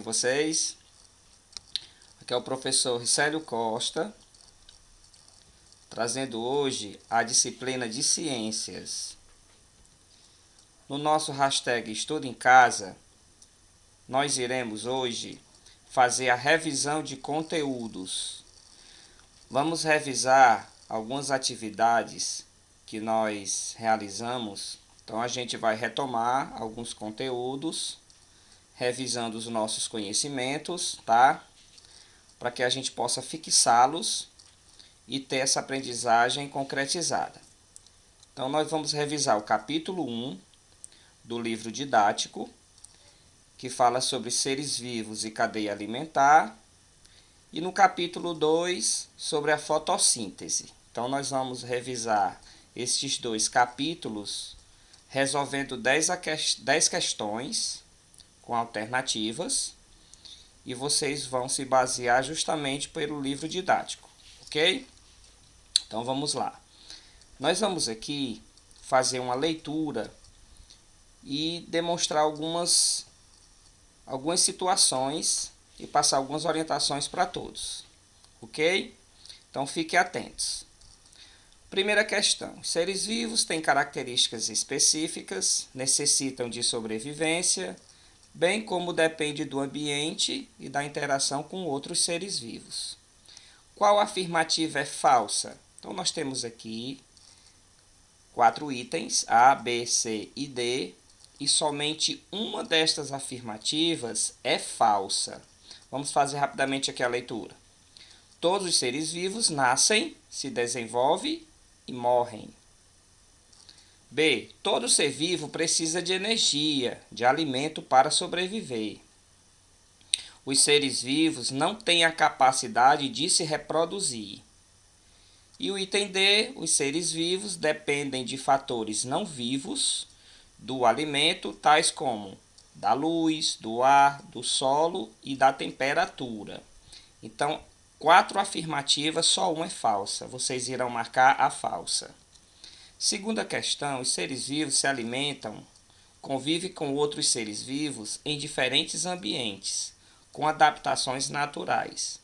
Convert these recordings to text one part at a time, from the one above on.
vocês? Aqui é o professor Ricélio Costa, trazendo hoje a disciplina de Ciências. No nosso hashtag Estudo em Casa, nós iremos hoje fazer a revisão de conteúdos. Vamos revisar algumas atividades que nós realizamos. Então a gente vai retomar alguns conteúdos, revisando os nossos conhecimentos, tá? Para que a gente possa fixá-los e ter essa aprendizagem concretizada. Então nós vamos revisar o capítulo 1 do livro didático, que fala sobre seres vivos e cadeia alimentar, e no capítulo 2 sobre a fotossíntese. Então nós vamos revisar estes dois capítulos, resolvendo 10 questões com alternativas, e vocês vão se basear justamente pelo livro didático, ok? Então vamos lá. Nós vamos aqui fazer uma leitura e demonstrar algumas situações e passar algumas orientações para todos, ok? Então fiquem atentos. Primeira questão: seres vivos têm características específicas, necessitam de sobrevivência, bem como depende do ambiente e da interação com outros seres vivos. Qual afirmativa é falsa? Então nós temos aqui 4 itens, A, B, C e D, e somente uma destas afirmativas é falsa. Vamos fazer rapidamente aqui a leitura. Todos os seres vivos nascem, se desenvolvem e morrem. B. Todo ser vivo precisa de energia, de alimento para sobreviver. Os seres vivos não têm a capacidade de se reproduzir. E o item D. Os seres vivos dependem de fatores não vivos do alimento, tais como da luz, do ar, do solo e da temperatura. Então, 4 afirmativas, só uma é falsa. Vocês irão marcar a falsa. Segunda questão: os seres vivos se alimentam, convivem com outros seres vivos em diferentes ambientes, com adaptações naturais.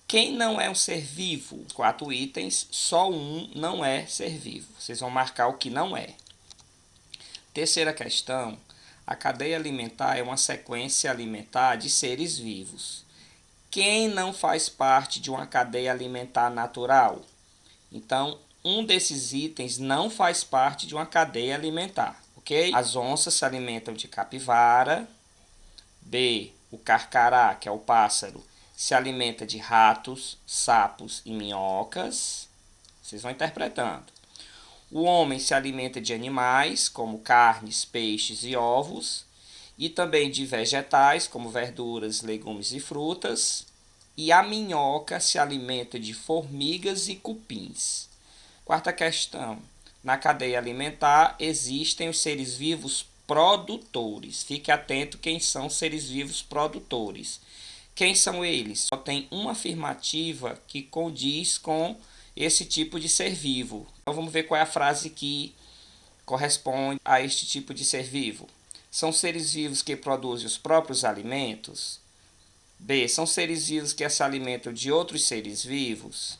Quem não é um ser vivo? 4 itens, só um não é ser vivo. Vocês vão marcar o que não é. Terceira questão: a cadeia alimentar é uma sequência alimentar de seres vivos. Quem não faz parte de uma cadeia alimentar natural? Então, um desses itens não faz parte de uma cadeia alimentar, ok? As onças se alimentam de capivara. B. O carcará, que é o pássaro, se alimenta de ratos, sapos e minhocas. Vocês vão interpretando. O homem se alimenta de animais, como carnes, peixes e ovos, e também de vegetais, como verduras, legumes e frutas. E a minhoca se alimenta de formigas e cupins. Quarta questão: na cadeia alimentar existem os seres vivos produtores. Fique atento quem são os seres vivos produtores. Quem são eles? Só tem uma afirmativa que condiz com esse tipo de ser vivo. Então vamos ver qual é a frase que corresponde a este tipo de ser vivo. São seres vivos que produzem os próprios alimentos? B. São seres vivos que se alimentam de outros seres vivos?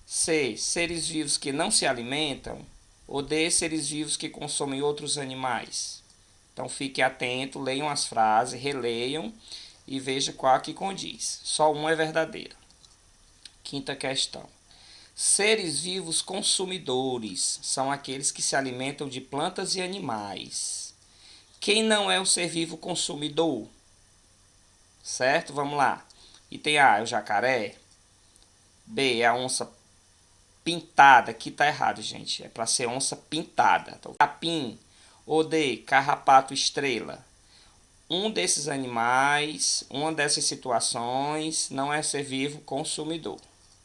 C. Seres vivos que não se alimentam? Ou D. Seres vivos que consomem outros animais? Então fiquem atentos, leiam as frases, releiam e vejam qual que condiz. Só uma é verdadeira. Quinta questão: seres vivos consumidores são aqueles que se alimentam de plantas e animais. Quem não é um ser vivo consumidor? Certo? Vamos lá. Item A é o jacaré. B é a onça pintada. Aqui tá errado, gente. É para ser onça pintada. Então, capim. Ou D, carrapato estrela. Um desses animais, uma dessas situações, não é ser vivo consumidor.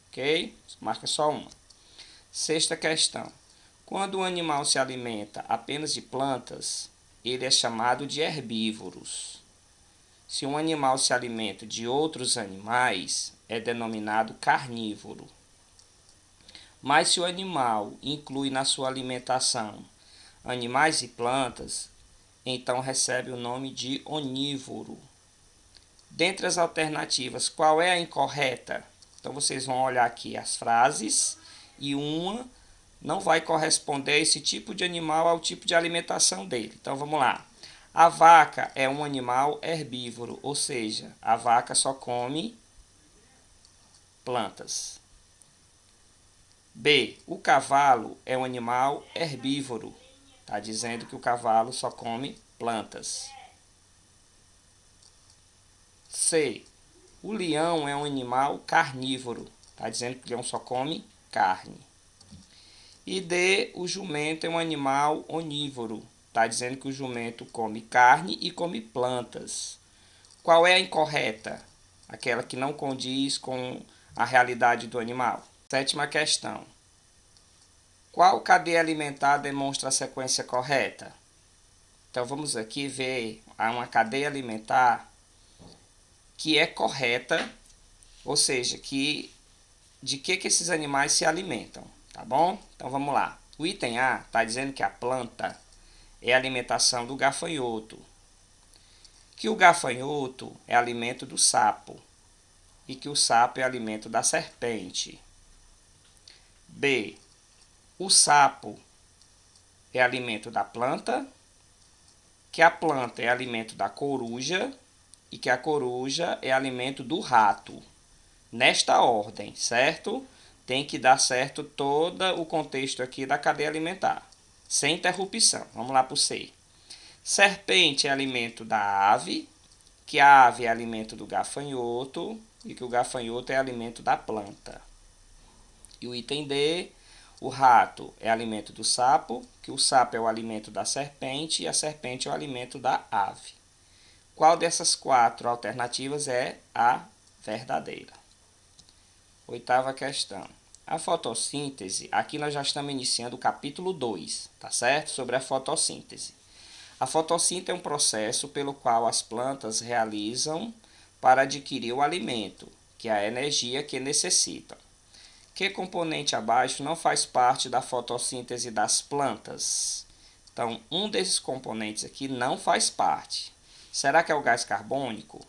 Ok? Marca só uma. Sexta questão: quando um animal se alimenta apenas de plantas, ele é chamado de herbívoros. Se um animal se alimenta de outros animais, é denominado carnívoro. Mas se o animal inclui na sua alimentação animais e plantas, então recebe o nome de onívoro. Dentre as alternativas, qual é a incorreta? Então vocês vão olhar aqui as frases e uma não vai corresponder a esse tipo de animal ao tipo de alimentação dele. Então vamos lá. A vaca é um animal herbívoro, ou seja, a vaca só come plantas. B. O cavalo é um animal herbívoro. Está dizendo que o cavalo só come plantas. C. O leão é um animal carnívoro. Está dizendo que o leão só come carne. E D. O jumento é um animal onívoro. Está dizendo que o jumento come carne e come plantas. Qual é a incorreta? Aquela que não condiz com a realidade do animal. Sétima questão. Qual cadeia alimentar demonstra a sequência correta? Então vamos aqui ver uma cadeia alimentar que é correta, ou seja, de que esses animais se alimentam, tá bom? Então vamos lá. O item A está dizendo que a planta é a alimentação do gafanhoto, que o gafanhoto é alimento do sapo e que o sapo é alimento da serpente. B. O sapo é alimento da planta, que a planta é alimento da coruja e que a coruja é alimento do rato. Nesta ordem, certo? Tem que dar certo todo o contexto aqui da cadeia alimentar, sem interrupção. Vamos lá para o C. Serpente é alimento da ave, que a ave é alimento do gafanhoto e que o gafanhoto é alimento da planta. E o item D, o rato é alimento do sapo, que o sapo é o alimento da serpente e a serpente é o alimento da ave. Qual dessas quatro alternativas é a verdadeira? Oitava questão. A fotossíntese, aqui nós já estamos iniciando o capítulo 2, tá certo? Sobre a fotossíntese. A fotossíntese é um processo pelo qual as plantas realizam para adquirir o alimento, que é a energia que necessitam. Que componente abaixo não faz parte da fotossíntese das plantas? Então, um desses componentes aqui não faz parte. Será que é o gás carbônico,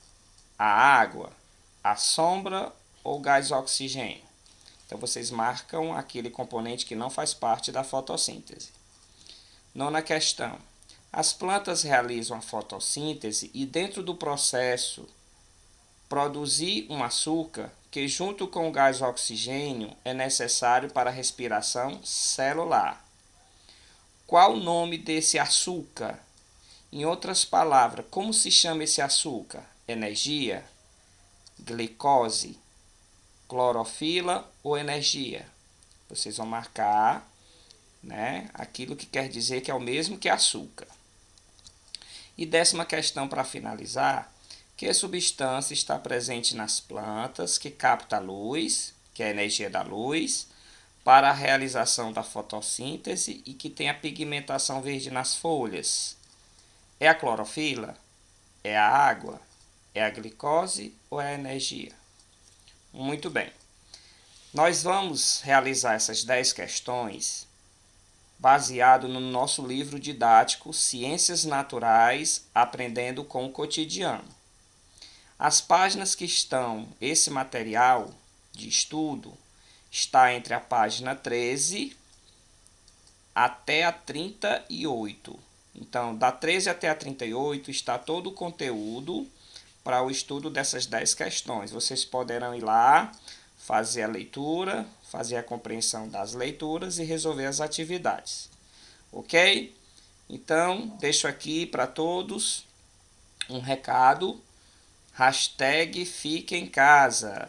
a água, a sombra ou o gás oxigênio? Então, vocês marcam aquele componente que não faz parte da fotossíntese. Nona questão. As plantas realizam a fotossíntese e dentro do processo produzir um açúcar que junto com o gás oxigênio é necessário para a respiração celular. Qual o nome desse açúcar? Em outras palavras, como se chama esse açúcar? Energia, glicose, clorofila ou energia? Vocês vão marcar, né, aquilo que quer dizer que é o mesmo que açúcar. E 10ª questão para finalizar, que substância está presente nas plantas que capta a luz, que é a energia da luz, para a realização da fotossíntese e que tem a pigmentação verde nas folhas? É a clorofila? É a água? É a glicose ou é a energia? Muito bem. Nós vamos realizar essas 10 questões baseado no nosso livro didático Ciências Naturais, Aprendendo com o Cotidiano. As páginas que estão esse material de estudo está entre a página 13 até a 38. Então, da 13 até a 38 está todo o conteúdo para o estudo dessas 10 questões. Vocês poderão ir lá, fazer a leitura, fazer a compreensão das leituras e resolver as atividades. Ok? Então, deixo aqui para todos um recado. #fique em casa.